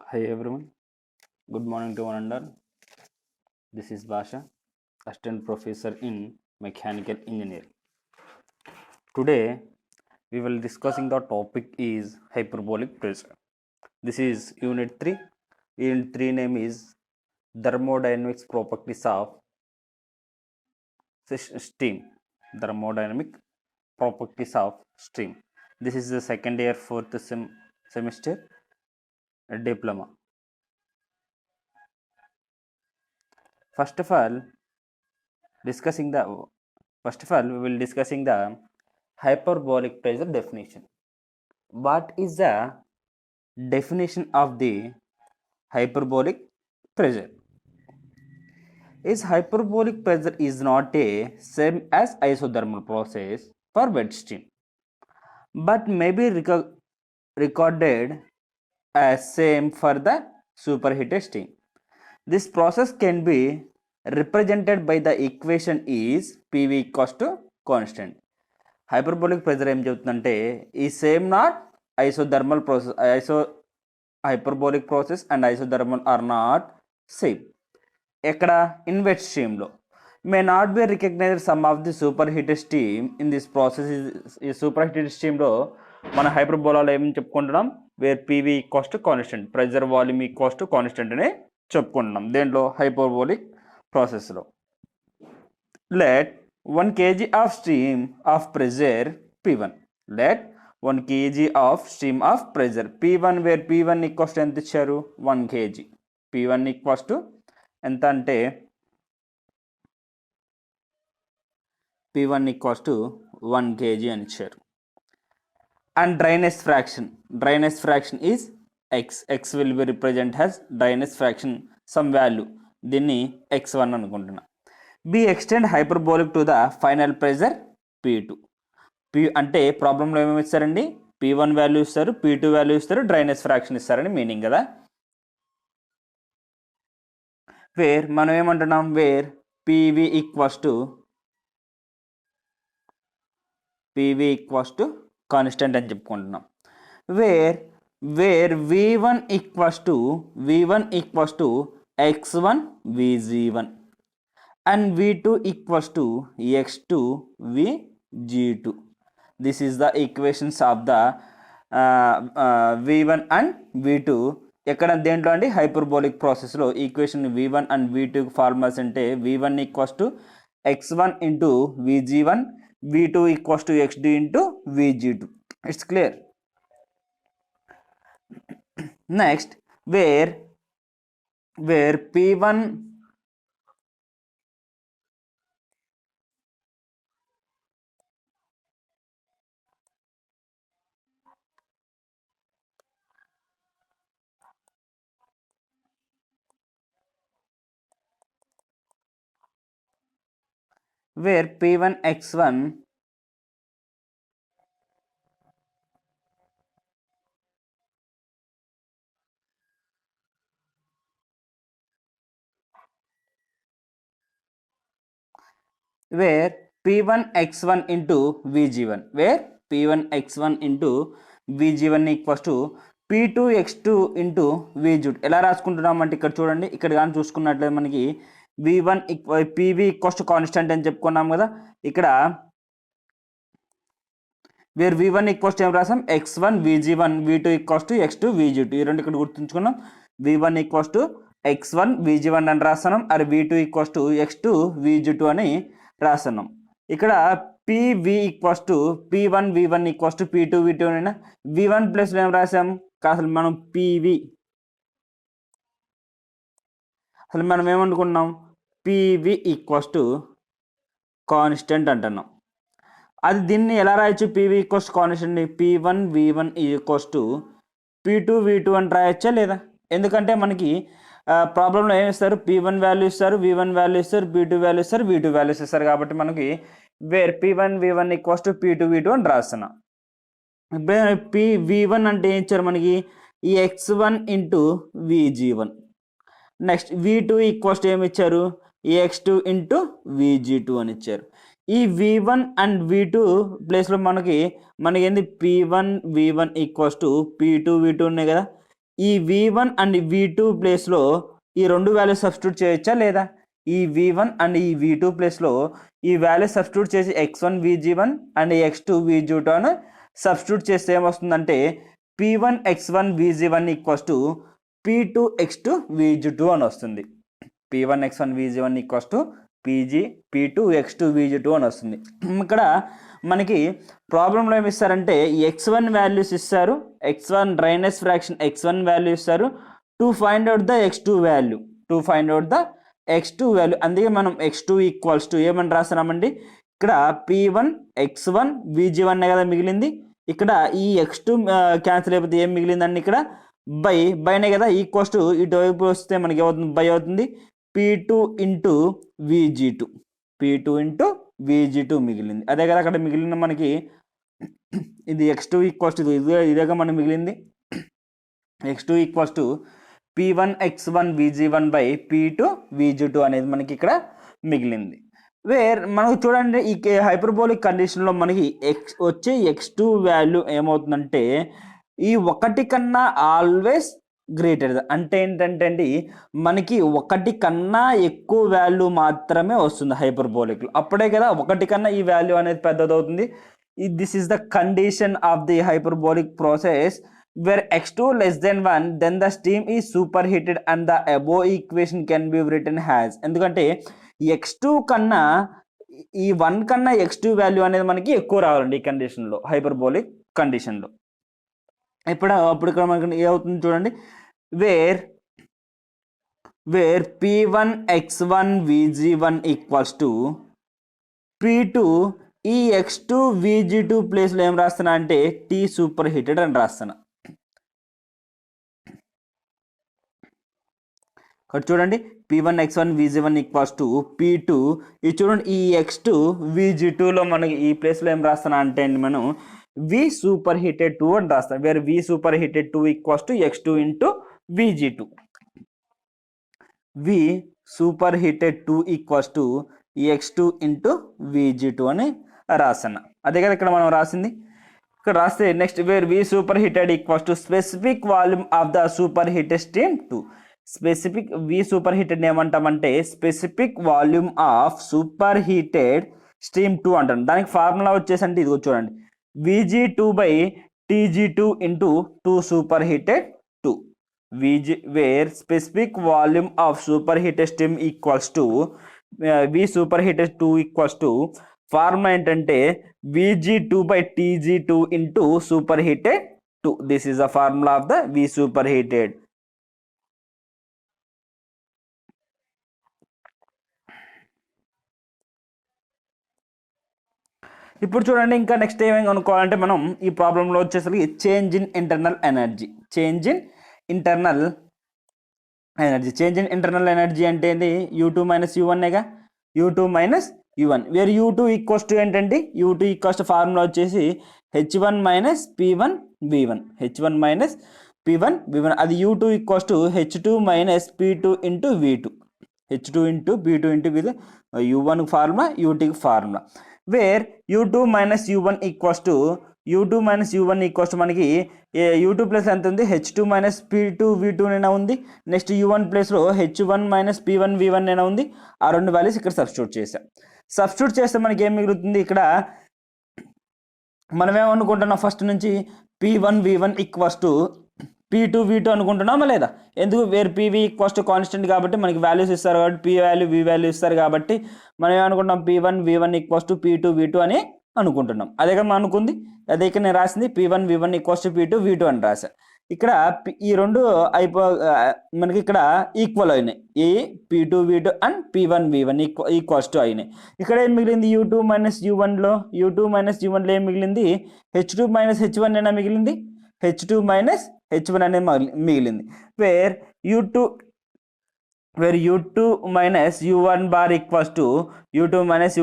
Hi everyone, good morning to one and all. This is Basha, Assistant Professor in Mechanical Engineering. Today we will discussing the topic is hyperbolic pressure. This is Unit 3. Unit 3 name is Thermodynamics Properties of Steam. Thermodynamic Properties of Steam. This is the second year fourth semester diploma. First of all, discussing the first of all we will discussing the hyperbolic pressure definition. What is the definition of the hyperbolic pressure? Is hyperbolic pressure is not a same as isothermal process for wet steam, but may be recorded as same for the superheated steam. This process can be represented by the equation is PV equals to constant. Hyperbolic pressure ఏం చెబుతుందంటే ఈ same not isothermal process hyperbolic process and isothermal are not same. ఎక్కడ in wet స్ట్రీమ్లో may not be recognised some of the super heated steam in this process. ఈ super heated స్టీమ్లో మన హైపర్బోలాలో ఏం చెప్పుకుంటున్నాం, where PV equals to constant, pressure volume equals to constant అని చెప్పుకుంటున్నాం దేంట్లో హైపర్బోలిక్ ప్రాసెస్లో. Let 1 kg of stream of pressure P1. Let 1 kg of stream of pressure P1 where P1 equals to ఎంత ఇచ్చారు 1 kg. P1 equals to ఎంత అంటే P1 equals to 1 kg అని ఇచ్చారు. And dryness fraction is x will be represented as dryness fraction some value, దీన్ని x1 అనుకుంటున్నా. Be extend hyperbolic to the final pressure P2. అంటే ప్రాబ్లంలో ఏమేమి ఇస్తారండి, P1 వాల్యూ ఇస్తారు, P2 వాల్యూ ఇస్తారు, డ్రైనెస్ ఫ్రాక్షన్ ఇస్తారని మీనింగ్ కదా. వేర్ మనం ఏమంటున్నాం, where PV equals to constant అని చెప్పుకుంటున్నాం. Where V1 equals to x1 Vg1 and V2 equals to x2 Vg2. This is the equations of the V1 and V2. ఎక్కడ దేంట్లో అండి, హైపర్బోలిక్ ప్రాసెస్లో equation V1 and V2 formulas అంటే V1 equals to x1 into Vg1, V2 equals to xd into Vg2. It's clear. Next where P1 where P1 x1 where P1 x1 into Vg1, where P1 x1 into Vg1 equals to P2 x2 into Vg2. ఎలా రాసుకుంటున్నాం అంటే ఇక్కడ చూడండి, ఇక్కడ కానీ చూసుకున్నట్లయితే మనకి V1 PV equals to constant అని చెప్పుకున్నాం కదా. ఇక్కడ వేర్ V1 ఈక్వల్స్ టు ఏం రాసాం, x1 Vg1, V2 equals to x2 Vg2. ఈ రెండు ఇక్కడ గుర్తుంచుకున్నాం. V1 equals to x1 Vg1 అని రాస్తున్నాం, అది V2 equals to x2 Vg2 అని రాస్తున్నాం. ఇక్కడ PV equals to P1 V1 equals to P2 V2 అయినా V1 ప్లస్ ఏం రాసాం, అసలు మనం మనం ఏమనుకున్నాం, PV ఈక్వల్స్ టు కాన్స్టెంట్ అంటున్నాం. అది దీన్ని ఎలా రాయొచ్చు, PV equals constant P1 V1 equals to P2 V2 అని రాయొచ్చా లేదా? ఎందుకంటే మనకి ప్రాబ్లంలో ఏమి ఇస్తారు, P1 వాల్యూ ఇస్తారు, V1 వాల్యూ ఇస్తారు, P2 వాల్యూ ఇస్తారు, V2 వాల్యూస్ ఇస్తారు. కాబట్టి మనకి wear P1 V1 equals to P2 V2 అని రాస్తున్నా. V1 అంటే ఏం ఇచ్చారు మనకి, ఈ x1 into Vg1. Next V2 equals to ఏమి ఇచ్చారు, ఈ x2 ఇంటూ Vg2 అని ఇచ్చారు. ఈ V1 అండ్ V2 ప్లేస్లో మనకి ఏంది P1 V1 equals to P2 V2 ఉన్నాయి కదా. ఈ V1 అండ్ V2 ప్లేస్లో ఈ రెండు వాల్యూస్ సబ్స్టిట్యూట్ చేయొచ్చా లేదా? ఈ V1 అండ్ ఈ V2 ప్లేస్లో ఈ వాల్యూ సబ్స్టిట్యూట్ చేసి x1 Vg1 and x2 Vg2 అని సబ్స్టిట్యూట్ చేస్తే ఏమొస్తుందంటే P1 x1 Vg1 equals to P2 x2 Vg2 అని వస్తుంది. P1 x1 Vg1 equals to P2 x2 Vg2 అని వస్తుంది. ఇక్కడ మనకి ప్రాబ్లంలో ఏమి ఇస్తారంటే x1 వాల్యూస్ ఇస్తారు, x1 dryness fraction x1 value ఇస్తారు, to find out the x2 value, అందుకే మనం x2 ఈక్వల్స్ టు ఏమని రాస్తున్నామండి, ఇక్కడ P1 x1 Vg1 కదా మిగిలింది, ఇక్కడ ఈ x2 క్యాన్సిల్ అయిపోతే ఏం మిగిలిందండి, ఇక్కడ బైనే కదా, ఈక్వల్స్ టు ఇటువైపు వస్తే మనకి ఏమవుతుంది, బై అవుతుంది, P2 ఇంటూ Vg2 మిగిలింది. అదే కదా అక్కడ మిగిలిన మనకి ఇది x2 ఈక్వల్స్ టు ఇదేగా మనకి మిగిలింది, x2 equals to P1 x1 Vg1 by P2 Vg2 అనేది మనకి ఇక్కడ మిగిలింది. మనకు చూడండి ఈ హైపర్బోలిక్ కండిషన్లో మనకి వచ్చే x2 వాల్యూ ఏమవుతుందంటే ఈ ఒకటి కన్నా ఆల్వేస్ గ్రేటర్, అంటే ఏంటంటే అండి మనకి ఒకటి కన్నా ఎక్కువ వాల్యూ మాత్రమే వస్తుంది హైపర్బోలిక్లో, అప్పుడే కదా ఒకటి కన్నా ఈ వాల్యూ అనేది పెద్దదవుతుంది. This is the condition of the hyperbolic process where x2 less than 1 then the steam is superheated and the above equation can be written as, ఎందుకంటే x2 కన్నా ఈ 1 కన్నా x2 వాల్యూ అనేది మనకి ఎక్కువ రావాలండి ఈ కండిషన్లో, హైపర్బోలిక్ కండిషన్లో. అప్పుడు ఇక్కడ మనకి ఏమవుతుంది చూడండి, wear P1 x1 Vg1 equals to P2, ఈ x2 Vg2 ప్లేస్లో ఏం రాస్తున్నా అంటే T సూపర్ హీటెడ్ అని రాస్తున్నా. ఇక్కడ చూడండి P1 x1 Vg1 equals to P2, ఇది చూడండి ఈ x2 Vg2లో మనకి ఈ ప్లేస్లో ఏం రాస్తున్నా అంటే అండి మనం V సూపర్ హీటెడ్ 2 అని రాస్తాం, where V super heated 2 equals to x2 into Vg2, V super heated 2 equals to x2 into Vg2 అని రాస్తున్నా. అదే కదా ఇక్కడ మనం రాసింది, ఇక్కడ రాస్తే next where V super heated equals to specific volume of the super heated steam 2, specific V super heated ఏమంటామంటే specific volume of super heated steam 2 అంటాం. దానికి ఫార్ములా వచ్చేసి అంటే ఇదిగో చూడండి, Vg2 by Tg2 into 2 super heated 2, where specific volume of super heated steam equals to V super heated 2 equals to formula ఏంటంటే Vg2 by Tg2 into super heated 2, this is the formula of the V super heated. ఇప్పుడు చూడండి ఇంకా next ఏమేమి అనుకోవాలంటే మనం ఈ ప్రాబ్లంలో వచ్చేసరికి change in internal energy అంటే ఏంటి, U2 మైనస్ U1గా, U2 minus U1, where U2 equals to ఏంటంటే U2 ఈక్వల్స్ టు ఫార్ములా వచ్చేసి H1 మైనస్ P1 V1, అది U2 equals to H2 minus P2 into V2, H2 into P2 into U1 formula, U2కి formula, where U2 minus U1 equals to మనకి U2 plus ఎంత ఉంది, H2 minus P2 V2 అయినా ఉంది, next U1 ప్లేస్లో H1 minus P1 V1 అయినా ఉంది. ఆ రెండు వాల్యూస్ ఇక్కడ సబ్స్టిట్యూట్ చేస్తే మనకి ఏం మిగులుతుంది, ఇక్కడ మనం ఏమనుకుంటున్నాం ఫస్ట్ నుంచి P1 V1 equals to P2 V2 అనుకుంటున్నామా లేదా, ఎందుకు where PV equals to constant కాబట్టి మనకి వాల్యూస్ ఇస్తారు కాబట్టి P వాల్యూ V వాల్యూ ఇస్తారు కాబట్టి మనం ఏమనుకుంటున్నాం P1 V1 equals to P2 V2 అని అనుకుంటున్నాం. అదే కదా మనం అనుకుంది, అదే ఇక్కడ నేను రాసింది P1 V1 equals to P2 V2 అని రాసా. ఇక్కడ ఈ రెండు మనకి ఇక్కడ ఈక్వల్ అయినాయి, ఈ P2 V2 and P1 V1 equals to అయినాయి. ఇక్కడ ఏం మిగిలింది U2 మైనస్ U1లో ఏం మిగిలింది, H2 మైనస్ H1 అయినా మిగిలింది, H2 మైనస్ H1 అనేది మిగిలింది, where U2 minus U1 bar equals to U2 minus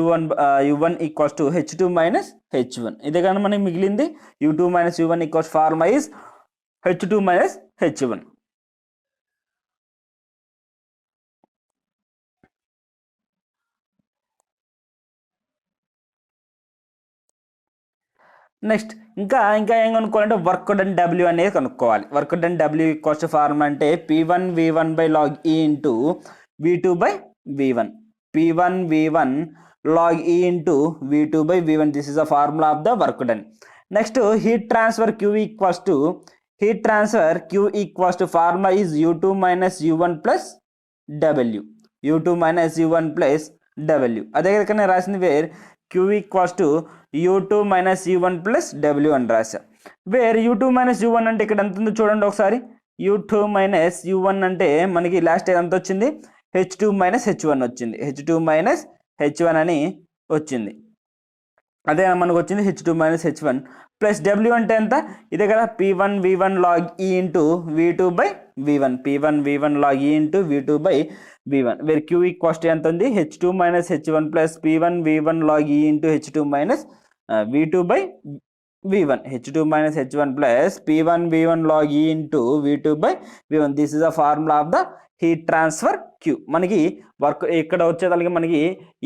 U1 equals to H2 minus H1, ఇదే కానీ మనకి మిగిలింది U2 minus U1 equals formula is H2 minus H1. Next ఇంకా ఏం కనుక్కోవాలంటే వర్క్ డన్ డబ్ల్యూ అనేది కనుక్కోవాలి. Work done W equals formula అంటే P1 V1 by log E into V2 by V1. P1 V1 log E into V2 by V1. This is the formula of the work done. Next, heat transfer Q equals to formula is U2 minus U1 plus W. U2 minus U1 plus W. అదే కనుక రాసింది wear Q equals to U2 minus U1 plus W అని రాసా. Wear U2 minus U1 అంటే ఇక్కడ ఎంత ఉందో చూడండి ఒకసారి. U2 minus U1 అంటే మనకి లాస్ట్ ఎంత వచ్చింది, H2 minus H1 వచ్చింది. H2 minus H1 అని వచ్చింది. అదే మనకు వచ్చింది H2 minus H1 plus W అంటే ఎంత, ఇదే కదా P1 V1 log E into V2 by V1. P1 V1 log E into V2 by V1 where Q equals to ఎంత ఉంది, H2 minus H1 plus P1 V1 log E into H2 minus V2 by V1. H2 minus H1 plus P1 V1 log E into V2 by V1. This is the formula of the heat transfer Q. మనకి work ఇక్కడ వచ్చేదానికి మనకి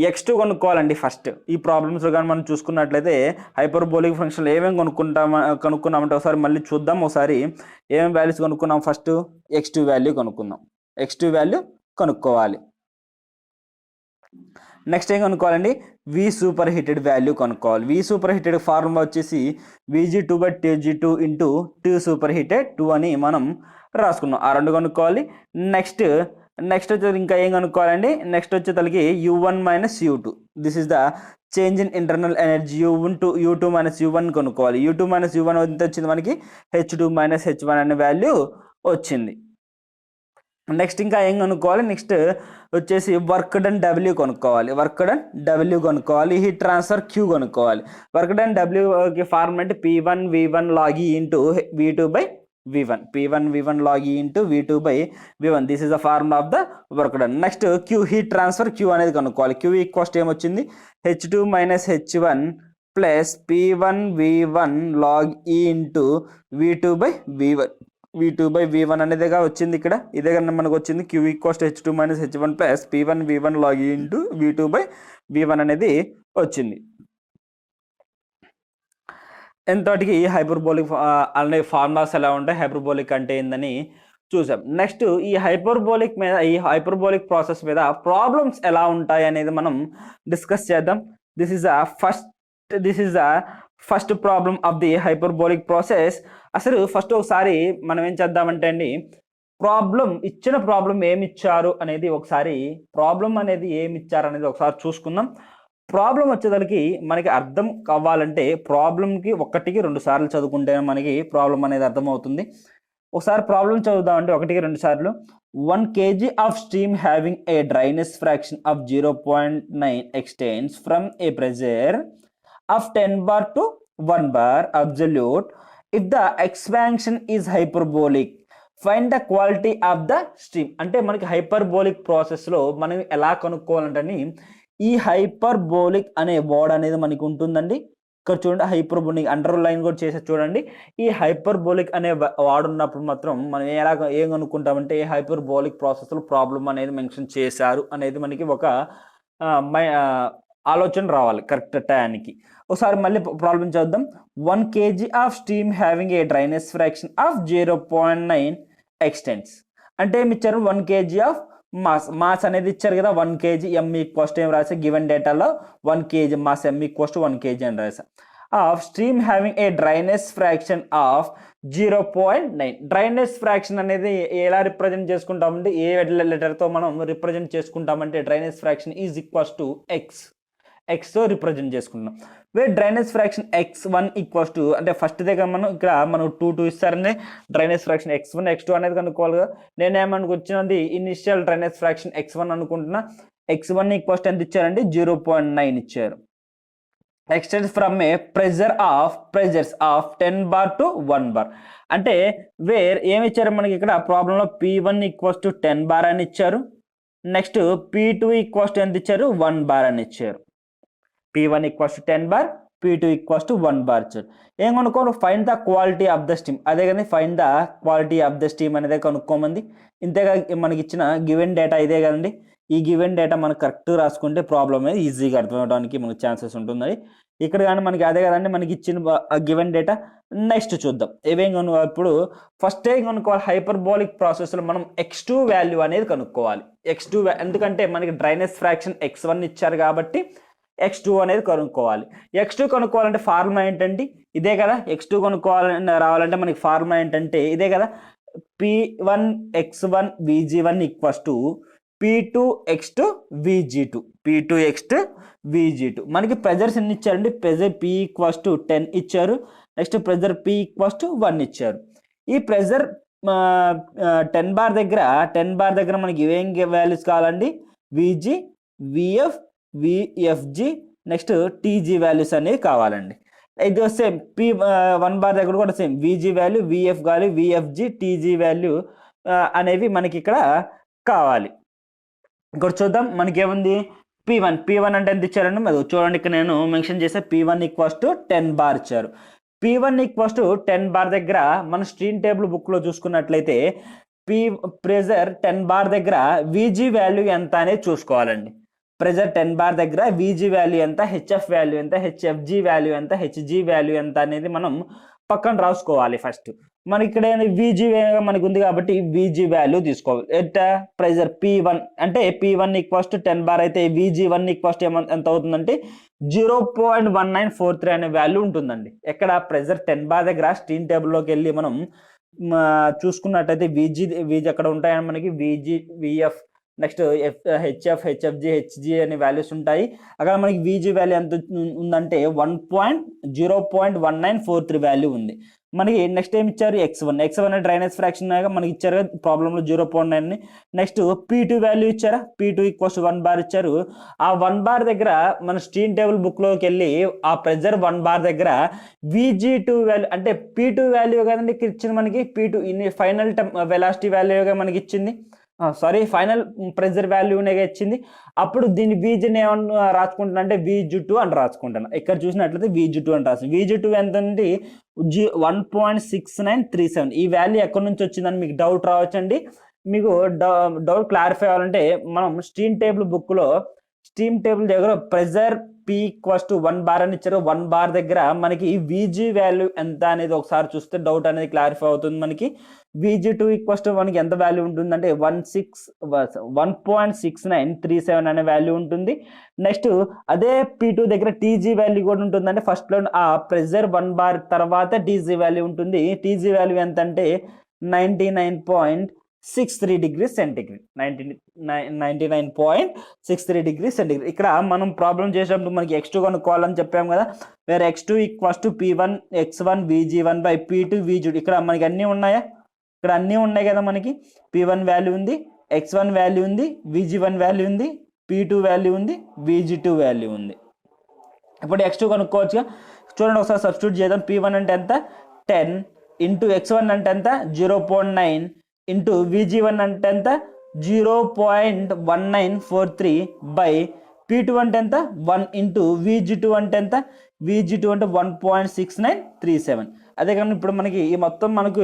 x2 కనుక్కోవాలండి first. ఈ ప్రాబ్లమ్స్లో కానీ మనం చూసుకున్నట్లయితే hyperbolic function ఏమేమి కనుక్కున్నామంటే ఒకసారి మళ్ళీ చూద్దాం. ఒకసారి ఏమేమి వాల్యూస్ కనుక్కున్నాం, ఫస్ట్ x2 వాల్యూ కనుక్కుందాం. x2 వాల్యూ కనుక్కోవాలి. నెక్స్ట్ ఏం కనుక్కోవాలండి, వి సూపర్ హీటెడ్ వాల్యూ కనుక్కోవాలి. వి సూపర్ హీటెడ్ ఫార్ములా వచ్చేసి VG2 by TG2 into T super heated 2 అని మనం రాసుకున్నాం. ఆ రెండు కనుక్కోవాలి. నెక్స్ట్ వచ్చేది ఇంకా ఏం కనుక్కోవాలండి, నెక్స్ట్ వచ్చేతలకి U1 minus U2. This is the change in internal energy U2 minus U1 కనుక్కోవాలి. U2 మైనస్ U1 ఎంత వచ్చింది మనకి, H2 మైనస్ H1 అనే వాల్యూ వచ్చింది. నెక్స్ట్ ఇంకా ఏం కనుక్కోవాలి, నెక్స్ట్ వచ్చేసి వర్క్ డన్ డబ్ల్యూ కనుక్కోవాలి. హీట్ ట్రాన్స్ఫర్ క్యూ కనుక్కోవాలి. వర్క్ డన్ డబ్ల్యూకి ఫార్ములా అంటే P1 V1 log E into V2 by V1. P1 V1 log E into V2 by V1. This is the formula of the work done. Next Q heat transfer queue అనేది కనుక్కోవాలి. Queue equals ఏమొచ్చింది, H2 minus H1 plus P1 V1 log E into V2 by V1. V2 by V1 అనేదిగా వచ్చింది ఇక్కడ. ఇదే కన్నా మనకు వచ్చింది Q equals H2 minus H1 plus P1 V1 log E into V2 by V1 అనేది వచ్చింది. ఎంతటికి hyperbolic అనే ఫార్ములాస్ ఎలా ఉంటాయి, హైపర్బోలిక్ అంటే ఏందని చూసాం. నెక్స్ట్ ఈ హైపర్బోలిక్ ప్రాసెస్ మీద ప్రాబ్లమ్స్ ఎలా ఉంటాయి అనేది మనం డిస్కస్ చేద్దాం. This is the first problem of the hyperbolic process. అసలు ఫస్ట్ ఒకసారి మనం ఏం చేద్దామంటే అండి, ఇచ్చిన ప్రాబ్లం ఏమి ఇచ్చారు అనేది ఒకసారి చూసుకుందాం. ప్రాబ్లం వచ్చేదానికి మనకి అర్థం కావాలంటే ప్రాబ్లంకి 1-2 సార్లు చదువుకుంటే మనకి ప్రాబ్లం అనేది అర్థమవుతుంది. ఒకసారి ప్రాబ్లం చదువుదామంటే 1-2 సార్లు. 1 kg of steam having a dryness fraction of 0.9 extends from a pressure of 10 bar to 1 bar absolute. If the expansion is hyperbolic, find the quality of the stream. అంటే మనకి హైపర్బోలిక్ ప్రాసెస్లో మనం ఎలా కనుక్కోవాలంటే, ఈ హైపర్బోలిక్ అనే word అనేది మనకి ఉంటుందండి. ఇక్కడ చూడండి, హైపర్బోలిక్ అండర్ లైన్ కూడా చేసి చూడండి. ఈ హైపర్బోలిక్ అనే వర్డ్ ఉన్నప్పుడు మాత్రం మనం ఏం కనుక్కుంటామంటే, హైపర్బోలిక్ ప్రాసెస్లో ప్రాబ్లం అనేది మెన్షన్ చేశారు అనేది మనకి ఒక ఆలోచన రావాలి కరెక్ట్ టైంకి. ఒకసారి మళ్ళీ ప్రాబ్లం చూద్దాం. 1 kg of steam having a dryness fraction of 0.9 extends. అంటే ఏమి ఇచ్చారు, 1 kg ఆఫ్ మాస్ అనేది ఇచ్చారు కదా. 1 kg M ఈక్వల్స్ ఏం రాసా, గివెన్ డేటాలో 1 kg mass M equals 1 kg అని రాసా. Of stream having a dryness fraction of 0.9. Dryness fraction అనేది ఎలా రిప్రజెంట్ చేసుకుంటామంటే, ఏ లెటర్తో మనం రిప్రజెంట్ చేసుకుంటామంటే, dryness fraction is equals to ఎక్స్తో రిప్రజెంట్ చేసుకుంటున్నాం. Where dryness fraction x1 equals to, అంటే ఫస్ట్ దగ్గర మనం 2 ఇస్తారని డ్రైనెస్ ఫ్రాక్షన్ x1 x2 అనేది కనుక్కోవాలి కదా. నేనేమనుకు వచ్చినది ఇనిషియల్ డ్రైనెస్ ఫ్రాక్షన్ x1 అనుకుంటున్నా. x1 ఈక్వల్స్ ఎంత ఇచ్చారండి, 0.9 ఇచ్చారు. Extends from a pressures of 10 bar to 1 bar. అంటే వేర్ ఏమి ఇచ్చారు మనకి ఇక్కడ ప్రాబ్లంలో, P1 ఈక్వల్స్ టు 10 bar అని ఇచ్చారు. నెక్స్ట్ P2 ఈక్వల్స్ టు ఎంత ఇచ్చారు, 1 bar అని ఇచ్చారు. P1 equals to 10 bar, P2 equals to 1 bar ఇచ్చారు. ఏం కనుక్కోవాలి? Find the quality of the steam. అదే కానీ find the quality of the steam అనేది కనుక్కోమంది. ఇంతేగా మనకి ఇచ్చిన గివెన్ డేటా ఇదే కదండి. ఈ గివెన్ డేటా మనకు కరెక్ట్ రాసుకుంటే ప్రాబ్లం అనేది ఈజీగా అర్థమవడానికి మనకు ఛాన్సెస్ ఉంటుంది. ఇక్కడ కానీ మనకి అదే కదండి మనకి ఇచ్చిన గివెన్ డేటా. నెక్స్ట్ చూద్దాం ఏమేం కనుక్కోవాలి. ఇప్పుడు ఫస్ట్ ఏం కనుక్కోవాలి? హైపర్బోలిక్ ప్రాసెస్లో మనం x2 వాల్యూ అనేది కనుక్కోవాలి. x2 ఎందుకంటే మనకి డ్రైనేజ్ ఫ్రాక్షన్ x1 ఇచ్చారు కాబట్టి x2 అనేది కనుక్కోవాలి. x2 కనుక్కోవాలంటే ఫార్ములా ఏంటండి? ఇదే కదా. x2 కనుక్కోవాలని రావాలంటే మనకి ఫార్ములా ఏంటంటే ఇదే కదా. P1 x1 Vg1 equals to P2 x2 Vg2. P2 x2 Vg2. మనకి ప్రెజర్స్ ఎన్ని ఇచ్చారండి? ప్రెజర్ P ఈక్వల్స్ టు 10 ఇచ్చారు. Next pressure P equals to 1 ఇచ్చారు. ఈ ప్రెజర్ 10 బార్ దగ్గర మనకి ఏం వాల్యూస్ కావాలండి? Vg, Vf, Vfg, next Tg values అనేవి కావాలండి. ఇది సేమ్ P1 బార్ దగ్గర కూడా same Vg value, Vf value, Vfg, Tg value అనేవి మనకి ఇక్కడ కావాలి. ఇక్కడ చూద్దాం మనకి ఏముంది? P1 అంటే ఎంత ఇచ్చారండి? మరి చూడండి ఇక్కడ నేను మెన్షన్ చేసే P1 ఈక్వల్స్ టు 10 బార్ ఇచ్చారు. P1 ఈక్వల్స్ టు 10 బార్ దగ్గర మన స్ట్రీమ్ టేబుల్ బుక్లో చూసుకున్నట్లయితే ప్రెజర్ 10 బార్ దగ్గర Vg వాల్యూ ఎంత అనేది చూసుకోవాలండి. ప్రెజర్ 10 బార్ దగ్గర Vg వాల్యూ ఎంత, హెచ్ఎఫ్ వాల్యూ ఎంత, హెచ్ఎఫ్జి వాల్యూ ఎంత, హెచ్జి వాల్యూ ఎంత అనేది మనం పక్కన రాసుకోవాలి. ఫస్ట్ మనకి ఇక్కడ Vg మనకి ఉంది కాబట్టి Vg వాల్యూ తీసుకోవాలి. ఎట్లా? ప్రెజర్ P1 అంటే P1 ఈక్వల్స్ టు 10 బార్ అయితే Vg1 ఈక్వల్స్ టు ఎంత అవుతుందంటే 0.1943 అనే వాల్యూ ఉంటుందండి. ఎక్కడ? ప్రెజర్ 10 బార్ దగ్గర స్ట్రీమ్ టేబుల్లోకి వెళ్ళి మనం చూసుకున్నట్టయితే Vg అక్కడ ఉంటాయని మనకి Vg, Vf, next HF, HFG, HG అనే వాల్యూస్ ఉంటాయి. అక్కడ మనకి Vg వాల్యూ ఎంత ఉందంటే 0.1943 వాల్యూ ఉంది మనకి. నెక్స్ట్ ఏం ఇచ్చారు? x1 డ్రైనేజ్ ఫ్రాక్షన్ మనకి ఇచ్చారు ప్రాబ్లంలో 0.9. నెక్స్ట్ P2 వాల్యూ ఇచ్చారా? P2 ఈక్వల్స్ 1 బార్ ఇచ్చారు. ఆ 1 బార్ దగ్గర మన స్ట్రీమ్ టేబుల్ బుక్లోకి వెళ్ళి ఆ ప్రెజర్ 1 బార్ దగ్గర Vg2 వాల్యూ అంటే P2 వాల్యూ కదండి ఇచ్చింది మనకి. P2 ఫైనల్ వెలాసిటీ వాల్యూగా మనకి ఇచ్చింది. ఫైనల్ ప్రెజర్ వాల్యూనే ఇచ్చింది. అప్పుడు దీన్ని Vgని ఏమన్నా రాసుకుంటున్నా అంటే Vg2 అని రాసుకుంటాను. ఇక్కడ చూసినట్లయితే Vg2 అని రాసు. Vg2 ఎంత అండి? 1.6937. ఈ వాల్యూ ఎక్కడి నుంచి వచ్చిందని మీకు డౌట్ రావచ్చండి. మీకు డౌట్ క్లారిఫై అవ్వాలంటే మనం స్ట్రీమ్ టేబుల్ బుక్లో స్ట్రీమ్ టేబుల్ దగ్గర pressure P equals to 1 bar అని ఇచ్చారు. 1 బార్ దగ్గర మనకి Vg వాల్యూ ఎంత అనేది ఒకసారి చూస్తే డౌట్ అనేది క్లారిఫై అవుతుంది మనకి. Vg2 ఈక్వల్స్ టు మనకి ఎంత వాల్యూ ఉంటుందంటే 1.6937 అనే వాల్యూ ఉంటుంది. నెక్స్ట్ అదే P2 దగ్గర Tg వాల్యూ కూడా ఉంటుందంటే ఫస్ట్ లో ఆ ప్రెజర్ 1 బార్ తర్వాత Tg వాల్యూ ఉంటుంది. Tg వాల్యూ ఎంత అంటే 99.63 degrees సెంటిగ్రేడ్. 99.63 degrees centigrade. ఇక్కడ మనం ప్రాబ్లం చేసినప్పుడు మనకి x2 కనుక్కోవాలని చెప్పాం కదా. వేరే x2 equals to P1 x1 Vg1 by P2 Vg2. ఇక్కడ మనకి అన్నీ ఉన్నాయా? ఇక్కడ అన్నీ ఉన్నాయి కదా. మనకి P1 వాల్యూ ఉంది, x1 వాల్యూ ఉంది, Vg1 వాల్యూ ఉంది, P2 వాల్యూ ఉంది, Vg2 వాల్యూ ఉంది. ఇప్పుడు x2 కనుక్కోవచ్చుగా. చూడండి ఒకసారి సబ్స్టిట్యూట్ చేద్దాం. P1 అంటే ఎంత? 10 ఇంటూ x1 అంటే ఎంత? 0.9 ఇంటూ Vg1 అంటే ఎంత? 0.1943 బై P2 అంటే ఎంత? 1 ఇంటూ Vg2 అంటే ఎంత? Vg2 అంటే 1.6937. అదే కానీ ఇప్పుడు మనకి ఈ మొత్తం మనకు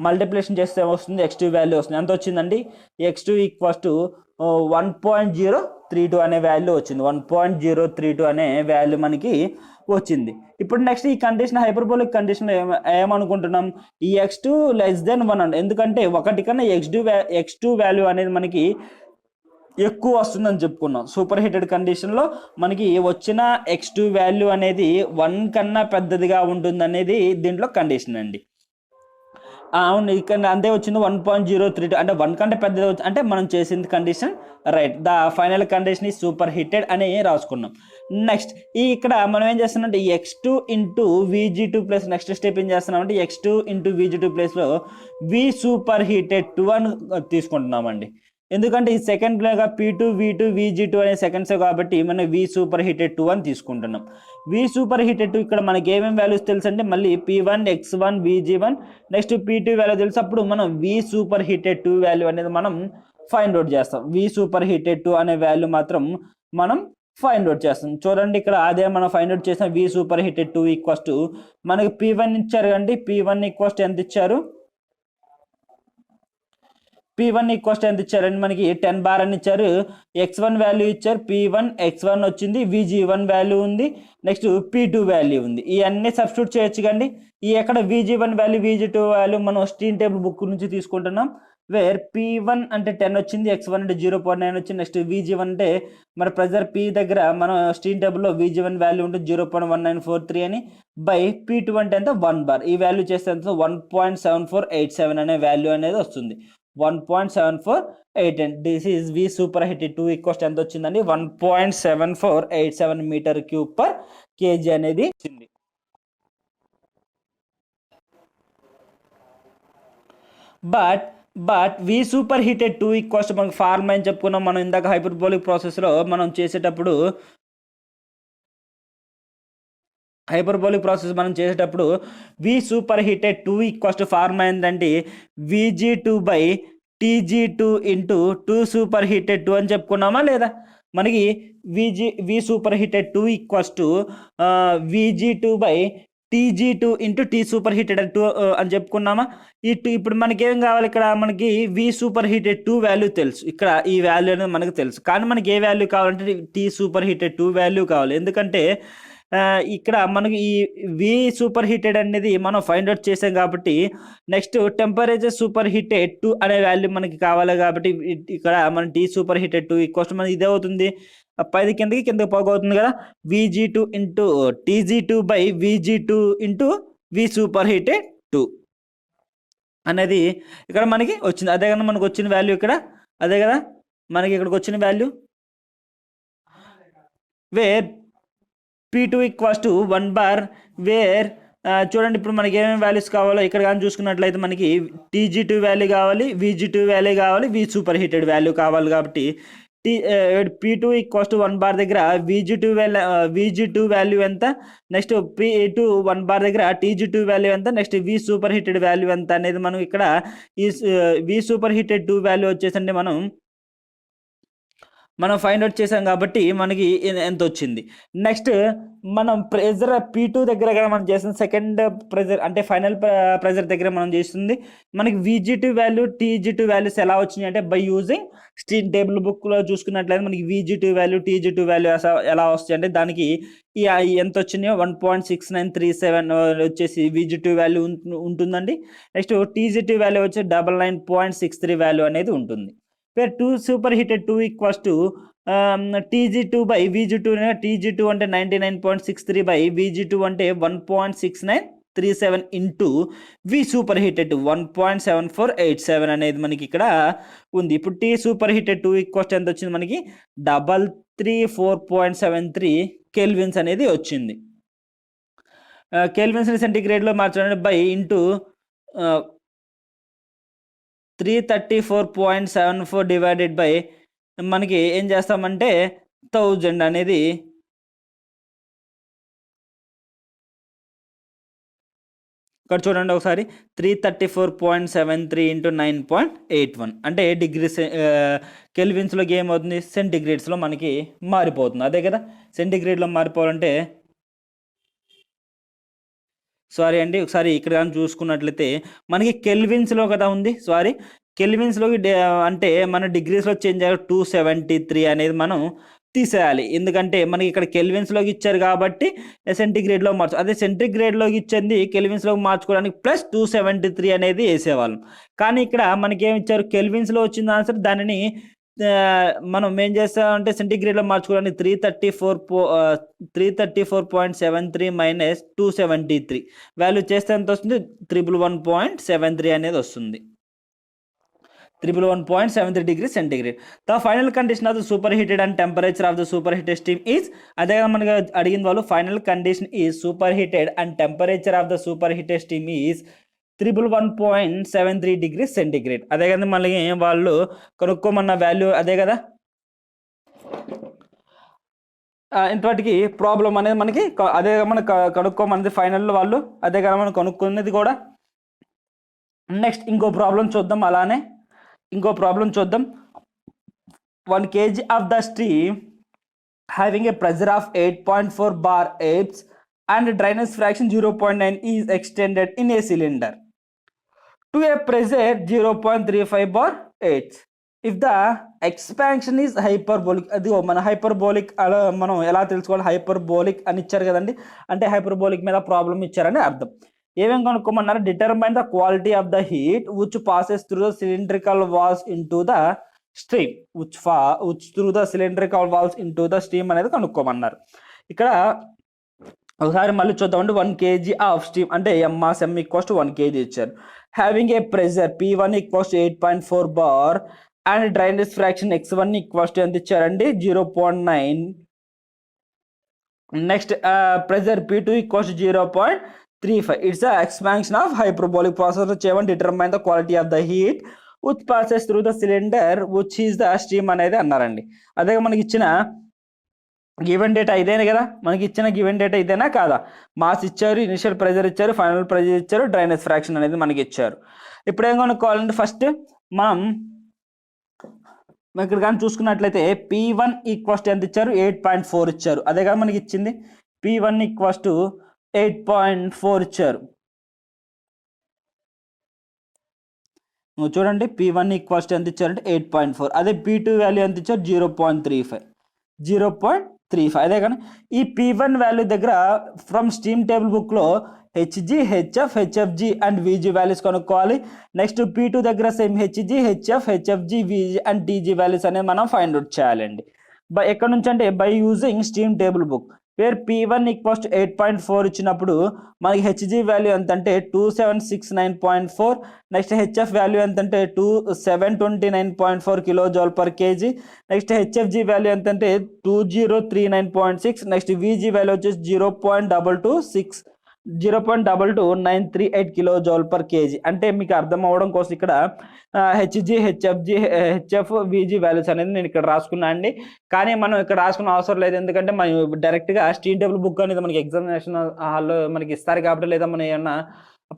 మల్టిప్లికేషన్ చేస్తే వస్తుంది x2 వాల్యూ వస్తుంది. ఎంత వచ్చిందండి? x2 ఈక్వల్స్ టు 1.032 అనే వాల్యూ వచ్చింది. 1.032 అనే వాల్యూ మనకి వచ్చింది. ఇప్పుడు నెక్స్ట్ ఈ కండిషన్ హైపర్బోలిక్ కండిషన్ ఏమనుకుంటున్నాం? ఈ x2 లెస్ దెన్ 1 అండి. ఎందుకంటే ఒకటి కన్నా x2 వాల్యూ అనేది మనకి ఎక్కువ వస్తుందని చెప్పుకున్నాం. సూపర్ హీటెడ్ కండిషన్లో మనకి వచ్చిన x2 వాల్యూ అనేది 1 కన్నా పెద్దదిగా ఉంటుంది అనేది దీంట్లో కండిషన్ అండి. అవును, ఇక్కడ అంతే వచ్చింది 1.032 అంటే 1 కంటే పెద్దది అంటే మనం చేసింది condition right. The final condition ఈ సూపర్ హీటెడ్ అని రాసుకున్నాం. నెక్స్ట్ ఇక్కడ మనం ఏం చేస్తున్నాం అంటే x2 into Vg2 plus next step ఏం చేస్తున్నాం అంటే x2 ఇంటూ Vg2 ప్లస్లో V సూపర్ హీటెడ్ 2 అని తీసుకుంటున్నామండి. ఎందుకంటే ఈ సెకండ్ లాగా P2 V2 Vg2 అనే సెకండ్స్ కాబట్టి మనం V సూపర్ హీటెడ్ 2 అని తీసుకుంటున్నాం. V సూపర్ హీటెడ్ 2 ఇక్కడ మనకి ఏమేమి వాల్యూస్ తెలుసు అంటే మళ్ళీ P1 x1 Vg1 next P2 value తెలుసు. అప్పుడు మనం V సూపర్ హీటెడ్ 2 వాల్యూ అనేది మనం ఫైండ్ అవుట్ చేస్తాం. V సూపర్ హీటెడ్ 2 అనే వాల్యూ మాత్రం మనం ఫైండ్ అవుట్ చేస్తాం. చూడండి ఇక్కడ అదే మనం ఫైండ్ అవుట్ చేసిన వి సూపర్ హీటెడ్ 2 ఈక్వల్స్ టు మనకి P1 ఇచ్చారు కండి. P1 ఈక్వల్స్ టు ఎంత ఇచ్చారు? P1 ఈక్వల్స్ టు ఎంత ఇచ్చారండి? మనకి 10 బార్ అని ఇచ్చారు. x1 వాల్యూ ఇచ్చారు. P1 x1 వచ్చింది. VG1 వాల్యూ ఉంది. నెక్స్ట్ P2 వాల్యూ ఉంది. ఇవన్నీ సబ్స్టిట్యూట్ చేయొచ్చు కండి. ఈ ఎక్కడ VG1 వాల్యూ VG2 వాల్యూ మనం స్టీన్ టేబుల్ బుక్ నుంచి తీసుకుంటున్నాం. వేర్ P1 అంటే 10 వచ్చింది. x1 అంటే 0.9 వచ్చింది. నెక్స్ట్ VG1 అంటే మన ప్రెజర్ P దగ్గర మనం స్టీన్ టేబుల్లో VG1 వాల్యూ ఉంటుంది 0.1943 అని బై P2 అంటే ఎంత 1 బార్. ఈ వాల్యూ చేస్తే ఎంత 1.7487 అనే వాల్యూ అనేది వస్తుంది. 1.7488. This is V super heated 2 equals ఎంత వచ్చిందండి? 1.7487 మీటర్ క్యూబ్ పర్ కేజీ అనేది వచ్చింది. But V super heated 2 equals మనకి ఫార్ములా అని చెప్పుకున్నాం మనం ఇందాక హైపర్బోలిక్ ప్రాసెస్లో మనం చేసేటప్పుడు. V super heated 2 equals to formula ఏంటంటే VG2 by TG2 into 2 super heated 2 అని చెప్పుకున్నామా లేదా? మనకి V super heated 2 equals to VG2 by TG2 into T super heated 2 అని చెప్పుకున్నామా? ఇప్పుడు మనకి ఏం కావాలి? ఇక్కడ మనకి వి సూపర్ హీటెడ్ 2 వాల్యూ తెలుసు. ఇక్కడ ఈ వాల్యూ అనేది మనకు తెలుసు. కానీ మనకి ఏ వాల్యూ కావాలంటే T సూపర్ హీటెడ్ 2 వాల్యూ కావాలి. ఎందుకంటే ఇక్కడ మనకి ఈ వి సూపర్ హీటెడ్ అనేది మనం ఫైండ్ అవుట్ చేసాం కాబట్టి నెక్స్ట్ టెంపరేచర్ సూపర్ హీటెడ్ 2 అనే వాల్యూ మనకి కావాలి కాబట్టి ఇక్కడ మన T సూపర్ హీటెడ్ 2 ఈక్వల్స్ మనకి ఇదే అవుతుంది. పైది కిందకి పోగవుతుంది కదా. VG2 into TG2 by VG2 into V super heated 2 అనేది ఇక్కడ మనకి వచ్చింది. అదే కదా మనకు వచ్చిన వాల్యూ ఇక్కడ. అదే కదా మనకి ఇక్కడికి వచ్చిన value. Where P2 equals to 1 bar. Where చూడండి ఇప్పుడు మనకి ఏమేమి వాల్యూస్ కావాలో ఇక్కడ కానీ చూసుకున్నట్లయితే మనకి TG2 వాల్యూ కావాలి, VG2 వాల్యూ కావాలి, వి సూపర్ హీటెడ్ వాల్యూ కావాలి కాబట్టి P2 ఈక్వల్స్ టు 1 బార్ దగ్గర VG2 వాల్యూ ఎంత, నెక్స్ట్ P2 1 బార్ దగ్గర TG2 వాల్యూ ఎంత, నెక్స్ట్ వి సూపర్ హీటెడ్ వాల్యూ ఎంత అనేది మనం ఇక్కడ ఈ వి సూపర్ హీటెడ్ 2 వాల్యూ వచ్చేసండి మనం ఫైండ్ అవుట్ చేసాం కాబట్టి మనకి ఎంత వచ్చింది. నెక్స్ట్ మనం ప్రెజర్ P2 దగ్గర మనం చేసిన సెకండ్ ప్రెజర్ అంటే ఫైనల్ ప్రెజర్ దగ్గర మనం చేస్తుంది మనకి VG2 వాల్యూ TG2 వాల్యూస్ ఎలా వచ్చినాయి అంటే బై యూజింగ్ స్టీన్ టేబుల్ బుక్లో చూసుకున్నట్లయితే మనకి VG2 వాల్యూ TG2 వాల్యూ ఎలా వస్తాయి అంటే దానికి ఎంత వచ్చినాయో 1.6937 వచ్చేసి VG2 వాల్యూ ఉంటుందండి. నెక్స్ట్ TG2 వాల్యూ వచ్చి 99.63 వాల్యూ అనేది ఉంటుంది. where 2 superheated 2 equals to TG2 by VG2. TG2 అంటే 99.63 by VG2 అంటే 1.6937 ఇంటూ వి సూపర్ హీటెడ్ 1.7487 అనేది మనకి ఇక్కడ ఉంది. ఇప్పుడు T సూపర్ హీటెడ్ 2 ఈక్వల్స్ ఎంత వచ్చింది మనకి 334.73 కెల్విన్స్ అనేది వచ్చింది. కెల్విన్స్ని సెంటిగ్రేడ్లో మార్చడం బై ఇంటూ 334.74 డివైడెడ్ బై మనకి ఏం చేస్తామంటే 1000 అనేది ఇక్కడ చూడండి ఒకసారి 334.73 ఇంటూ 9.81 అంటే డిగ్రీస్ కెల్విన్స్లోకి ఏమవుతుంది సెంటిగ్రేడ్స్లో మనకి మారిపోతుంది. అదే కదా సెంటిగ్రేడ్లో మారిపోవాలంటే సారీ అండి ఒకసారి ఇక్కడ కానీ చూసుకున్నట్లయితే మనకి కెల్విన్స్లో కదా ఉంది. సారీ కెల్విన్స్లోకి అంటే మన డిగ్రీస్లో చేంజ్ అయ్యే 273 అనేది మనం తీసేయాలి. ఎందుకంటే మనకి ఇక్కడ కెల్విన్స్లోకి ఇచ్చారు కాబట్టి సెంటిగ్రేడ్లో అదే సెంటిగ్రేడ్లోకి ఇచ్చింది కెల్విన్స్లోకి మార్చుకోవడానికి ప్లస్ 273 అనేది వేసేవాళ్ళం. కానీ ఇక్కడ మనకి ఏమి ఇచ్చారు కెల్విన్స్లో వచ్చిన ఆన్సర్ దానిని మనం ఏం చేస్తామంటే సెంటిగ్రేడ్లో మార్చుకోవడానికి 334.73 మైనస్ 273 వాల్యూ చేస్తే ఎంత వస్తుంది 311.73 అనేది వస్తుంది. 311.73 degrees centigrade. The final condition of the superheated and temperature of the superheated steam is అదే మనకి అడిగిన వాళ్ళు final condition is superheated and temperature of the superheated steam is 311.73 degrees centigrade. అదే కదా మళ్ళీ వాళ్ళు కనుక్కోమన్న వాల్యూ అదే కదా. ఇంతటికి ప్రాబ్లం అనేది మనకి అదే మనం కనుక్కోమన్నది ఫైనల్లో వాళ్ళు అదే కదా మనం కనుక్కున్నది కూడా. నెక్స్ట్ ఇంకో ప్రాబ్లం చూద్దాం. అలానే ఇంకో ప్రాబ్లం చూద్దాం. 1 kg of the steam having a pressure of 8.4 bar apes and dryness fraction 0.9 is extended in a cylinder to a pressure 0.35 bar 8. If the expansion is hyperbolic, అది మన హైపర్బోలిక్ అలా మనం ఎలా తెలుసుకోవాలి, హైపర్బోలిక్ అని ఇచ్చారు కదండి, అంటే హైపర్బోలిక్ మీద ప్రాబ్లం ఇచ్చారని అర్థం. ఏమేం కనుక్కోమన్నారు, determine the quality of the heat which passes through the cylindrical walls into the stream which through the cylindrical walls into the stream అనేది కనుక్కోమన్నారు. ఇక్కడ ఒకసారి మళ్ళీ చూద్దామండి. 1 kg ఆఫ్ స్టీమ్ అంటే mass m equals to 1 kg ఇచ్చారు. Having a pressure P1 equals to 8.4 bar and dryness fraction x1 equals to ఎంత ఇచ్చారండి, 0.9. Next pressure P2 equals to 0.35. It's the expansion of hyperbolic process. చేయమని determine the quality of the heat which passes through the cylinder which is the stream అనేది అన్నారండి. అదే మనకి ఇచ్చిన given data ఇదేనా కదా, మనకి ఇచ్చిన గివెన్ డేటా ఇదేనా కాదా, మాస్ ఇచ్చారు, ఇనిషియల్ ప్రెజర్ ఇచ్చారు, ఫైనల్ ప్రెజర్ ఇచ్చారు, డ్రైనెస్ ఫ్రాక్షన్ అనేది మనకి ఇచ్చారు. ఇప్పుడు ఏం కొనుక్కోవాలంటే ఫస్ట్ మనం ఇక్కడ కానీ చూసుకున్నట్లయితే P1 ఈక్వల్స్ టు ఎంత ఇచ్చారు, 8.4 ఇచ్చారు. అదే కదా మనకి ఇచ్చింది, P1 ఈక్వల్స్ టు 8.4 ఇచ్చారు. చూడండి, P1 ఈక్వల్స్ టు ఎంత ఇచ్చారంటే 8.4. అదే P2 వాల్యూ ఎంత ఇచ్చారు, 0.35. అదే కానీ ఈ P1 వాల్యూ దగ్గర ఫ్రమ్ స్టీమ్ టేబుల్ బుక్లో హెచ్జి, హెచ్ఎఫ్, హెచ్ఎఫ్జి అండ్ విజి వాల్యూస్ కనుక్కోవాలి. నెక్స్ట్ P2 దగ్గర same hg, HF, HFG, vg and tg values అనేది మనం ఫైండ్ అవుట్ చేయాలండి. ఎక్కడ నుంచి అంటే by using steam table book where P1 equals to 8.4 ఇచ్చినప్పుడు మనకి హెచ్జి వాల్యూ ఎంత అంటే 2769.4. నెక్స్ట్ హెచ్ఎఫ్ వాల్యూ ఎంత అంటే 729.4 kilo joule per KG. Next HFG value ఎంత అంటే 2039.6. నెక్స్ట్ విజి వాల్యూ వచ్చేసి 0.2293 కిలో జౌల్ పర్ కేజీ. అంటే మీకు అర్థం అవ్వడం కోసం ఇక్కడ హెచ్జి, హెచ్ఎఫ్, విజి వాల్యూస్ అనేది నేను ఇక్కడ రాసుకున్నా అండి. కానీ మనం ఇక్కడ రాసుకున్న అవసరం లేదు, ఎందుకంటే మనం డైరెక్ట్గా స్టీమ్ టేబుల్ బుక్ అనేది మనకి ఎగ్జామినేషన్ హాల్లో మనకి ఇస్తారు కాబట్టి, లేదా మనం ఏమన్నా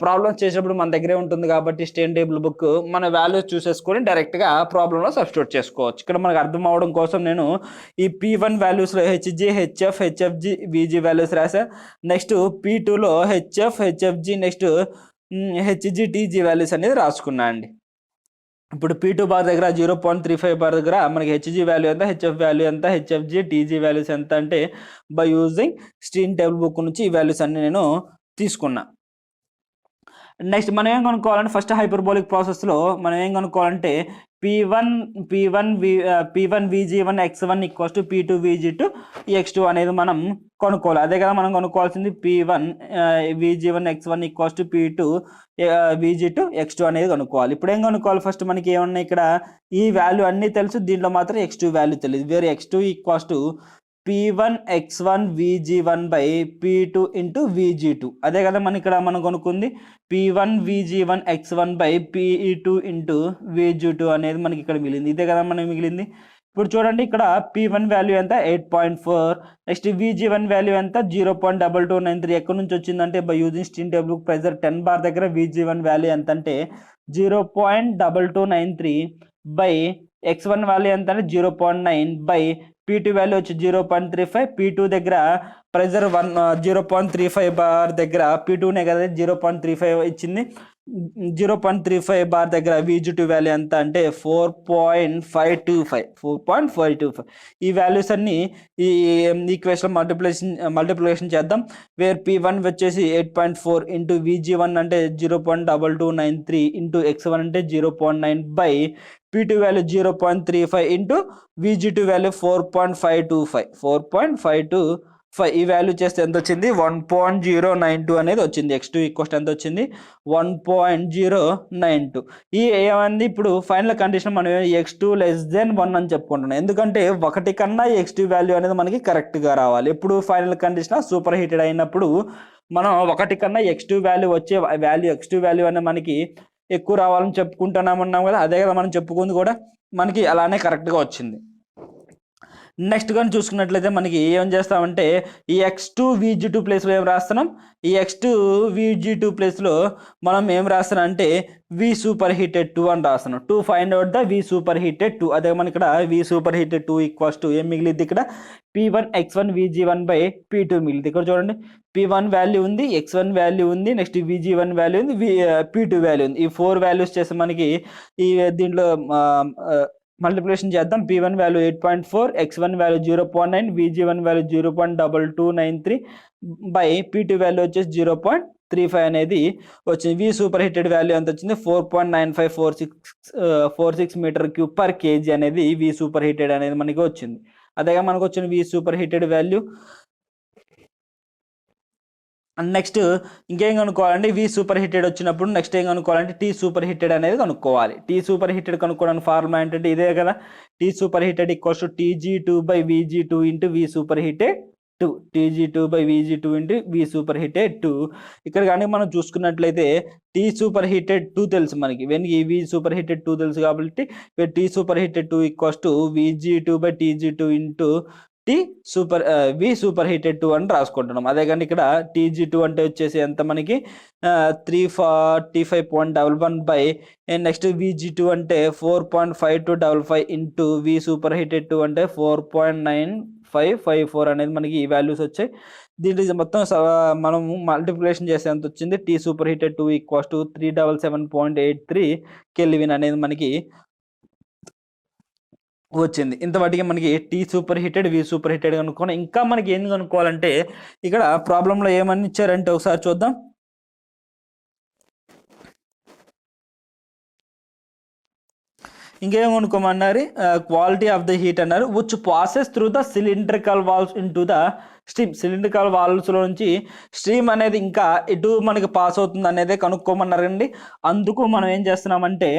ప్రాబ్లమ్స్ చేసినప్పుడు మన దగ్గరే ఉంటుంది కాబట్టి స్టీమ్ టేబుల్ బుక్ మన వాల్యూస్ చూసేసుకొని డైరెక్ట్గా ప్రాబ్లంలో సబ్స్టిట్యూట్ చేసుకోవచ్చు. ఇక్కడ మనకు అర్థం అవడం కోసం నేను ఈ P1 వాల్యూస్లో HG, HF, HFG, VG values రాసా. నెక్స్ట్ P2లో HF, HFG, next HG, TG values అనేది రాసుకున్నా అండి. ఇప్పుడు P2 బార్ దగ్గర 0.35 బార్ దగ్గర మనకి హెచ్జి వాల్యూ ఎంత, హెచ్ఎఫ్ వాల్యూ ఎంత, హెచ్ఎఫ్జి, టీజీ వాల్యూస్ ఎంత అంటే by using steam table book నుంచి ఈ వాల్యూస్ అన్ని నేను తీసుకున్నా. నెక్స్ట్ మనం ఏం కనుక్కోవాలంటే ఫస్ట్ హైపర్బోలిక్ ప్రాసెస్లో మనం ఏం కనుక్కోవాలంటే P1 VG1 X1 equals to P2 VG2 X2 అనేది మనం కనుక్కోవాలి. అదే కదా మనం కనుక్కోవాల్సింది, P1 VG1 X1 equals to P2 VG2 X2 అనేది కనుక్కోవాలి. ఇప్పుడు ఏం కనుక్కోవాలి, ఫస్ట్ మనకి ఏమన్నా ఇక్కడ ఈ వాల్యూ అన్నీ తెలుసు, దీంట్లో మాత్రం X2 వాల్యూ తెలియదు. వేరే X2 equals to P1 X1 VG1 by P2 into VG2. అదే కదా మనం ఇక్కడ మనం కొనుక్కుంది, P1 VG1 X1 by P2 into VG2 అనేది మనకి ఇక్కడ మిగిలింది. ఇదే కదా మనకి మిగిలింది. ఇప్పుడు చూడండి, ఇక్కడ P1 వాల్యూ ఎంత 8.4. నెక్స్ట్ VG1 వాల్యూ ఎంత 0.2293. ఎక్కడి నుంచి వచ్చిందంటే by using steam table pressure 10 bar దగ్గర VG1 వాల్యూ ఎంత అంటే 0.2293 బై X1 వాల్యూ ఎంత అంటే 0.9 బై P2 వాల్యూ వచ్చి 0.35. P2 దగ్గర ప్రెజర్ 0.35 బార్ దగ్గర P2నే కదా 0.35 ఇచ్చింది. 0.35 బార్ దగ్గర VG2 వాల్యూ ఎంత అంటే 4.525. ఈ వాల్యూస్ అన్ని ఈ ఈక్వేషన్ మల్టిప్లికేషన్ చేద్దాం. వేర్ P1 వచ్చేసి 8.4 ఇంటూ VG1 అంటే 0.2293 ఇంటూ X1 అంటే 0.9 by P2 value 0.35 into VG2 value 4.525. ఈ వాల్యూ చేస్తే ఎంత వచ్చింది, 1.092 అనేది వచ్చింది. X2 ఈక్వల్స్ ఎంత వచ్చింది, 1.092. ఈ ఏమైంది, ఇప్పుడు ఫైనల్ కండిషన్ మనం X2 <1 అని చెప్పుకుంటున్నాం, ఎందుకంటే 1 కన్నా X2 వాల్యూ అనేది మనకి కరెక్ట్గా రావాలి. ఎప్పుడు ఫైనల్ కండిషన్ సూపర్ హీటెడ్ అయినప్పుడు మనం 1 కన్నా X2 వాల్యూ వచ్చే X2 వాల్యూ అనేది మనకి ఎక్కువ రావాలని చెప్పుకుంటున్నామన్నాం కదా, అదే కదా మనం చెప్పుకుంది కూడా మనకి అలానే కరెక్ట్గా వచ్చింది. నెక్స్ట్ కానీ చూసుకున్నట్లయితే మనకి ఏం చేస్తామంటే ఈ x2 VG2 ప్లేస్లో ఏం రాస్తున్నాం, ఈ x2 VG2 ప్లేస్లో మనం ఏం రాస్తున్నాం అంటే V సూపర్ హీటెడ్ 2 అని రాస్తున్నాం. To find out the V super heated 2. అదే మన ఇక్కడ V super heated 2 equals to ఏం మిగిలిద్ది ఇక్కడ P1 X1 VG1 by P2 మిగిలిద్ది. ఇక్కడ చూడండి P1 వాల్యూ ఉంది, X1 వాల్యూ ఉంది, నెక్స్ట్ VG1 వాల్యూ ఉంది, P2 వాల్యూ ఉంది. ఈ 4 వాల్యూస్ చేస్తే మనకి ఈ దీంట్లో మల్టిప్లికేషన్ చేద్దాం. P1 value 8.4, X1 value 0.9, VG1 value 0.2293 by P2 value వచ్చేసి 0.35 అనేది వచ్చింది. V సూపర్ హీటెడ్ వాల్యూ ఎంత వచ్చింది 4.9546 మీటర్ క్యూబ్ పర్ కేజీ అనేది V సూపర్ హీటెడ్ అనేది మనకి వచ్చింది. అదేగా మనకు వచ్చిన V super heated value. And next ఇంకేం కనుక్కోవాలంటే V సూపర్ హీటెడ్ వచ్చినప్పుడు నెక్స్ట్ ఏం కనుక్కోవాలంటే T సూపర్ హీటెడ్ అనేది కనుక్కోవాలి. T సూపర్ హీటెడ్ కనుక్కోవడానికి ఫార్ములా ఏంటంటే ఇదే కదా, T super heated equals to Tg2 by Vg2 into V super heated 2, Tg2 by Vg2 into V super heated 2. ఇక్కడ కానీ మనం చూసుకున్నట్లయితే T సూపర్ హీటెడ్ 2 తెలుసు మనకి, వెన్ ఈ V సూపర్ హీటెడ్ 2 తెలుసు కాబట్టి T super heated 2 equals to Vg2 by Tg2 into V super heated 2 అని రాసుకుంటున్నాం. అదే కానీ ఇక్కడ Tg2 అంటే వచ్చేసి ఎంత మనకి 345.11 బై నెక్స్ట్ Vg2 అంటే 4.5255 ఇంటూ V సూపర్ హీటెడ్ 2 అంటే 4.9554 అనేది మనకి ఈ వాల్యూస్ వచ్చాయి. దీంట్లో మొత్తం మనం మల్టిప్లికేషన్ చేస్తే ఎంత వచ్చింది, T super heated 2 equals to 377.83 kelvin అనేది మనకి వచ్చింది. ఇంతవాటికి మనకి T super heated V super heated కనుక్కోవాలి. ఇంకా మనకి ఏంది కనుక్కోవాలంటే ఇక్కడ ప్రాబ్లంలో ఏమని ఇచ్చారంటే ఒకసారి చూద్దాం. ఇంకేం కనుక్కోమన్నారు, క్వాలిటీ ఆఫ్ ద హీట్ అన్నారు, which passes through the cylindrical valves into the stream. Cylindrical వాల్వ్స్లో నుంచి స్ట్రీమ్ అనేది ఇంకా ఎటు మనకి పాస్ అవుతుంది అనేది కనుక్కోమన్నారండి. అందుకు మనం ఏం చేస్తున్నామంటే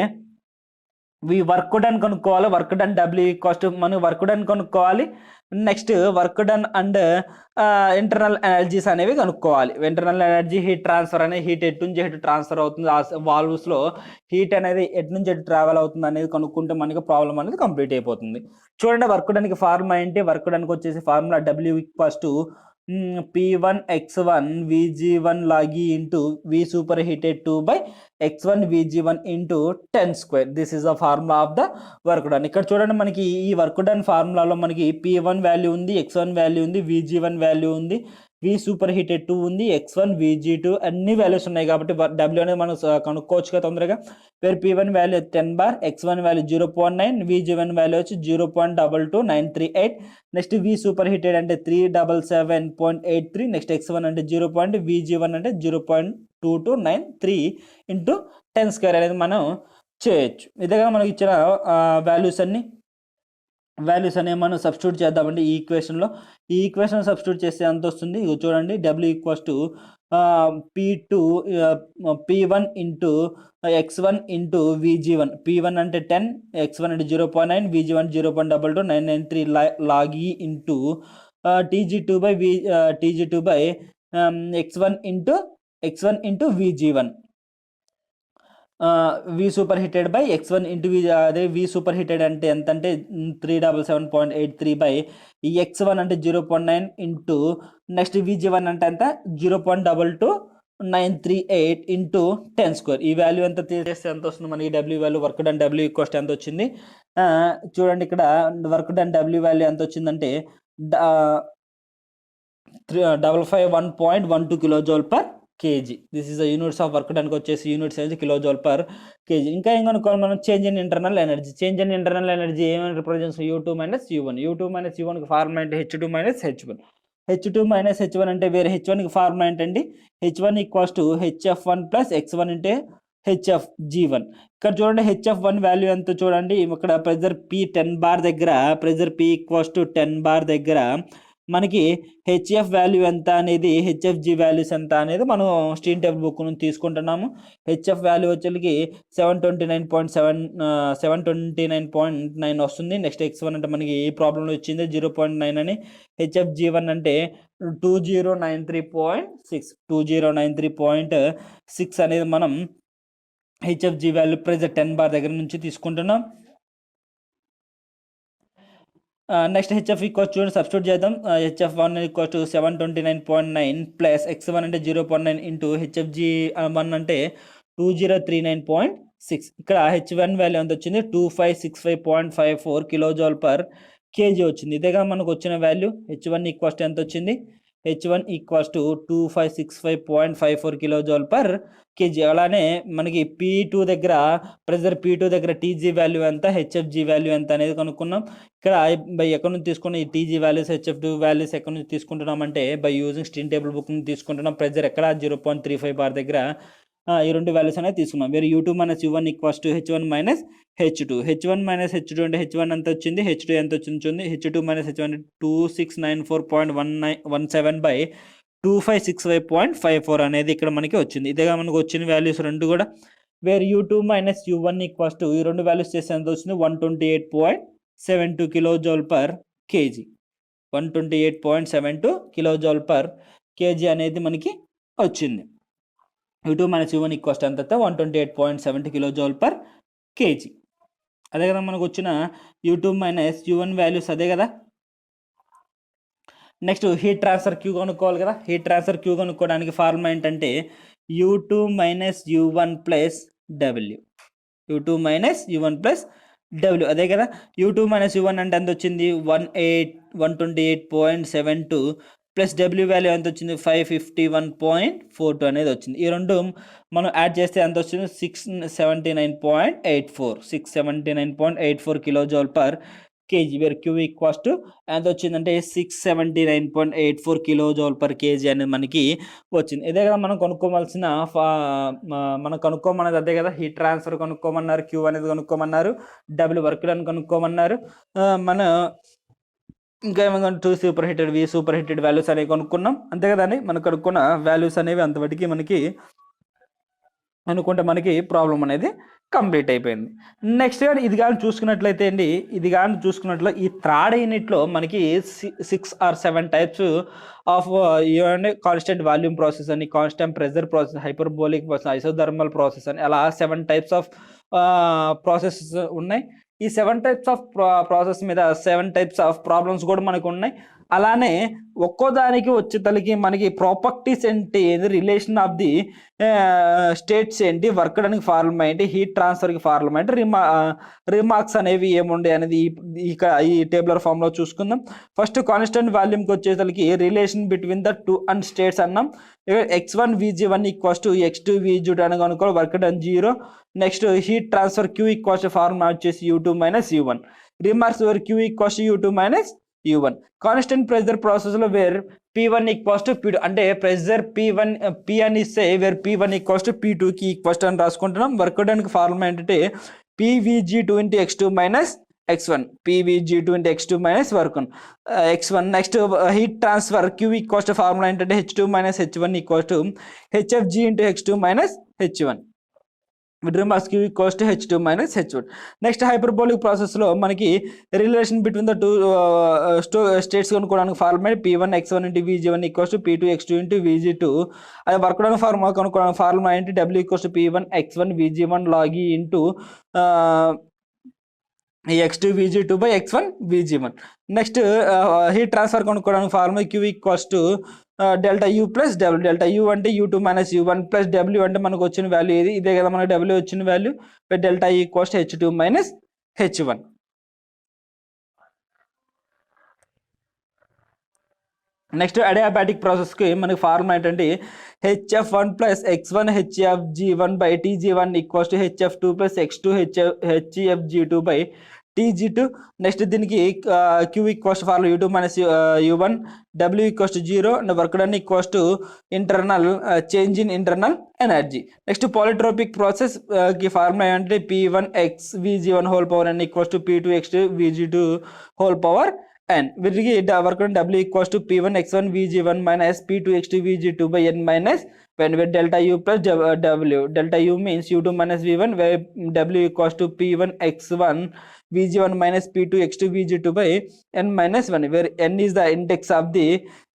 వర్క్ డన్ కనుక్కోవాలి. వర్క్ డన్ W కాస్ట్ మనం వర్క్ డన్ కనుక్కోవాలి. Next work done and internal energies అనేవి కనుక్కోవాలి. ఇంటర్నల్ ఎనర్జీ హీట్ ట్రాన్స్ఫర్ అనేది హీట్ ఎటు నుంచి ఎటు ట్రాన్స్ఫర్ అవుతుంది, ఆ వాల్వ్స్లో హీట్ అనేది ఎటు నుంచి ఎటు ట్రావెల్ అవుతుంది అనేది కనుక్కుంటే మనకి ప్రాబ్లం అనేది కంప్లీట్ అయిపోతుంది. చూడండి వర్క్ డన్కి ఫార్ములా ఏంటి, వర్క్ డన్కి వచ్చేసి formula W equals to P1 X1 VG1 log E into V superheated 2 by X1 VG1 into 10 square. This is the formula of the work done. ఇక్కడ చూడండి మనకి ఈ వర్క్ డన్ ఫార్ములాలో మనకి P1 వాల్యూ ఉంది, X1 value ఉంది, VG1 value ఉంది, V super heated 2 ఉంది, X1 VG2 అన్ని వాల్యూస్ ఉన్నాయి కాబట్టి W అనేది మనం కనుక్కోవచ్చు కదా తొందరగా. Where P1 value 10 bar, X1 value 0.9, VG1 value వచ్చి 0.22938. నెక్స్ట్ V సూపర్ హీటెడ్ అంటే 377.83, నెక్స్ట్ X1 అంటే 0. VG1 అంటే 0.2293 ఇంటూ 10 స్క్వేర్ అనేది మనం చేయొచ్చు. ఇదిగా మనకి ఇచ్చిన వాల్యూస్ అనేవి మనం సబ్స్టిట్యూట్ చేద్దామండి ఈ ఈక్వేషన్లో. ఈ ఈక్వేషన్ సబ్స్టిట్యూట్ చేస్తే ఎంత వస్తుంది ఇక చూడండి. W equals to P1 into X1 into VG1. P1 అంటే 10, X1 అంటే 0.9, VG1 0.22993 log E into Tg2 by X1 into VG1. V super heated by X1 into అదే V సూపర్ హీటెడ్ అంటే ఎంత అంటే 377.83 బై ఈ X1 అంటే 0.9 ఇంటూ నెక్స్ట్ VG1 అంటే ఎంత 0.22938 ఇంటూ 10 స్క్వేర్. ఈ వాల్యూ ఎంత తీసేస్తే ఎంత వస్తుంది మనకి W value, work done W equals ఎంత వచ్చింది చూడండి. ఇక్కడ వర్క్ డన్ W వాల్యూ ఎంత వచ్చిందంటే 551.12 kilojoule per kg. This is the units of work డన్కి వచ్చేసి యూనిట్స్ అనేది కిలోజౌల్ పర్ kg. ఇంకా ఏం కనుక్కోవాలి మనం, change in internal energy. Change in internal energy ఏమైనా represents U2 minus U1. U2 minus U1కి ఫార్ములా అంటే H2 minus H1. H2 minus H1 అంటే వేరే H1కి ఫార్ములా ఏంటండి, H1 equals to HF1 plus X1 అంటే HFG1. ఇక్కడ చూడండి HF1 వాల్యూ ఎంత చూడండి. ఇక్కడ ప్రెజర్ P10 బార్ దగ్గర, pressure P equals to 10 bar దగ్గర మనకి హెచ్ఎఫ్ వాల్యూ ఎంత అనేది, హెచ్ఎఫ్జి వాల్యూస్ ఎంత అనేది మనం స్టీమ్ టేబుల్ బుక్ నుంచి తీసుకుంటున్నాము. హెచ్ఎఫ్ వాల్యూ వచ్చేకి 729.9 వస్తుంది. నెక్స్ట్ X1 అంటే మనకి ఏ ప్రాబ్లంలో వచ్చింది 0.9 అని. హెచ్ఎఫ్జి1 అంటే 2093.6 అనేది మనం హెచ్ఎఫ్జి వాల్యూ ప్రెజర్ 10 బార్ దగ్గర నుంచి తీసుకుంటున్నాం. నెక్స్ట్ హెచ్ఎఫ్ ఈక్వల్స్ చూడండి సబ్స్టిట్యూట్ చేద్దాం. HF 1 equals to 729.9 plus x1 అంటే 0.9 ఇంటూ హెచ్ఎఫ్జి 1 అంటే 2039.6. ఇక్కడ హెచ్1 వాల్యూ ఎంత వచ్చింది 2565.54 కిలోజౌల్ పర్ కేజీ వచ్చింది. ఇదేగా మనకు వచ్చిన వాల్యూ. హెచ్1 ఈక్వల్స్ ఎంత వచ్చింది, H one equals to 2565.54 kilojoule per kg. అలానే మనకి P2 దగ్గర ప్రెజర్ P2 దగ్గర టీజీ వాల్యూ ఎంత, హెచ్ఎఫ్జి వాల్యూ ఎంత అనేది కనుక్కున్నాం. ఇక్కడ బై ఎక్కడి నుంచి తీసుకున్న ఈ టీజీ వాల్యూస్ హెచ్ఎఫ్2 వాల్యూస్ ఎక్కడి నుంచి తీసుకుంటున్నాం అంటే by using Stein table book నుంచి తీసుకుంటున్నాం. ప్రెజర్ ఎక్కడ 0.35 బార్ దగ్గర ఈ రెండు వాల్యూస్ అనేది తీసుకున్నాం. వేరే U2 minus U1 equals to H one minus H two. H one minus H two అంటే హెచ్1 ఎంత వచ్చింది, హెచ్2 ఎంత వచ్చింది, హెచ్2 మైనస్ హెచ్1 2694.17 బై 2565.54 అనేది ఇక్కడ మనకి వచ్చింది. ఇదేగా మనకు వచ్చిన వాల్యూస్ రెండు కూడా. Wear U2 minus U1 equals to ఈ రెండు వాల్యూస్ చేస్తే ఎంత వచ్చింది 128.72 kilojoule per KG. 128.72 kilojoule per kg అనేది మనకి వచ్చింది. U2 మైనస్ U1 ఈక్వల్స్ ఎంత 128.70 కిలోజౌల్ పర్ కేజీ. అదే కదా మనకు వచ్చిన U2 మైనస్ U1 వాల్యూస్ అదే కదా. నెక్స్ట్ హీట్ ట్రాన్స్ఫర్ క్యూ కనుక్కోవాలి కదా. హీట్ ట్రాన్స్ఫర్ క్యూ కనుక్కోవడానికి ఫార్ములా ఏంటంటే U2 minus U1 plus W. U2 minus U1 plus W అదే కదా. U2 మైనస్ U1 అంటే ఎంత వచ్చింది 128.72 ప్లస్ W వాల్యూ ఎంత వచ్చింది 551.42 అనేది వచ్చింది. ఈ రెండు మనం యాడ్ చేస్తే ఎంత వచ్చింది 679.84 kilojoule per kg. Where Q equals to ఎంత వచ్చిందంటే 679.84 కిలోజౌల్ పర్ కేజీ అనేది మనకి వచ్చింది. ఇదే కదా మనం కనుక్కోవాల్సిన మనం కనుక్కోమన్నది అదే కదా. హీట్ ట్రాన్స్ఫర్ కనుక్కోమన్నారు, క్యూ అనేది కనుక్కోమన్నారు, డబ్ల్యూ వర్క్ డన్ కనుక్కోమన్నారు. మన ఇంకా ఏమైనా super heated super heated values అనేవి కనుక్కున్నాం అంతే కదండి. మనం కనుక్కున్న వాల్యూస్ అనేవి అంతవరకు మనకి అనుకుంటే మనకి ప్రాబ్లం అనేది కంప్లీట్ అయిపోయింది. నెక్స్ట్ కానీ ఇది కానీ చూసుకున్నట్లయితే అండి, ఈ థర్డ్ యూనిట్లో మనకి 6 or 7 టైప్స్ ఆఫ్ ఏమంటే కాన్స్టెంట్ వాల్యూమ్ ప్రాసెస్ అని, constant pressure process, hyperbolic process, isothermal process అని అలా 7 టైప్స్ ఆఫ్ ప్రాసెసెస్ ఉన్నాయి. ఈ 7 టైప్స్ ఆఫ్ ప్రాసెస్ మీద 7 టైప్స్ ఆఫ్ ప్రాబ్లమ్స్ కూడా మనకు ఉన్నాయి. అలానే ఒక్కోదానికి వచ్చేతలకి మనకి ప్రాపర్టీస్ ఏంటి, రిలేషన్ ఆఫ్ ది స్టేట్స్ ఏంటి, వర్క్ డన్కి ఫార్ములా ఏంటి, హీట్ ట్రాన్స్ఫర్కి ఫార్ములా ఏంటి, రిమార్క్స్ అనేవి ఏముండే అనేది ఈ టేబులర్ ఫామ్లో చూసుకుందాం. ఫస్ట్ కాన్స్టెంట్ వాల్యూమ్కి వచ్చేసరికి relation between the two and states అన్నాం. x1 Vg1 equals to x2 Vg2 అని కనుక్కో, work done 0. Next heat transfer Q equals formula వచ్చేసి U2 minus U1. Remarks where Q equals U2 minus U1. Constant pressure ప్రాసెస్లో where P1 equals to P2 అంటే pressure P అని ఇస్తే where P1 equals to P2కి equals అని రాసుకుంటున్నాం. Work డన్కి formula ఏంటంటే PVG2 into x2 minus x1, PVG2 into x2 minus work x1. Next heat transfer Q equals formula ఏంటంటే H2 minus H1 equals to HFG into H2 minus H1. Remarks Q equals to H2 minus H1. Next hyperbolic ప్రాసెస్లో మనకి relation between the two states కనుక్కోవడానికి formula P1 x1 into Vg1 equals to P2 x2 into Vg2. అది work done formula కనుక్కోవడానికి formula ఏంటి W equals to P1 x1 Vg1 log E into x2 Vg2 by x1 Vg1. Next heat transfer కనుక్కోవడానికి formula Q equals to delta U plus W. Delta U అంటే U2 minus U1 plus W అంటే మనకు వచ్చిన value ఇదే కదా మనకు W వచ్చిన వాల్యూ. Delta equals to H2 minus H1. Next adiabatic ప్రాసెస్కి మనకి ఫార్ములా ఏంటంటే HF1 plus x1 HFG1 by TG1 equals to HF2 plus x2 HFG2 by TG2. Next దీనికి Q equals formula U2 minus U1, W equals to 0 and work done equals to internal change in internal energy. Next polytropic process కి formula ఏంటంటే P1 x Vg1 whole power n equals to P2 x2 Vg2 whole power n. వీటికి work done W equals to P1 x1 Vg1 minus P2 x2 Vg2 by n minus when we delta u plus w. Delta u means u2 minus v1, where w equals to p1 x1 vg1 minus p2 x2 vg2 by n minus 1, where n is the index of the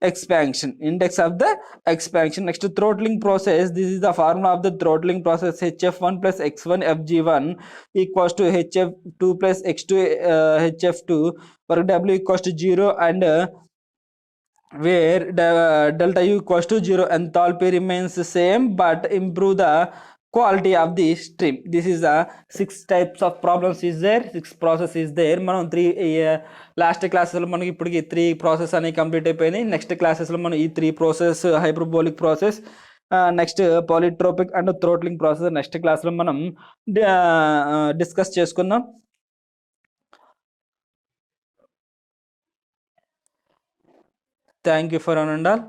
expansion. Next, throttling process. This is the formula of the throttling process. hf1 plus x1 fg1 equals to hf2 plus x2 hf2, where w equals to 0 and where delta u equals to 0, enthalpy remains the same but improve the quality of the stream. This is the 6 types of problems is there, 6 process is there. మనం 3 last క్లాసెస్లో మనకి ఇప్పటికి 3 process అనేవి complete అయిపోయినాయి. Next క్లాసెస్లో మనం ఈ 3 process, hyperbolic process, next పాలిట్రోపిక్ and throttling process next క్లాస్లో మనం డిస్కస్ చేసుకుందాం. Thank you for on and all.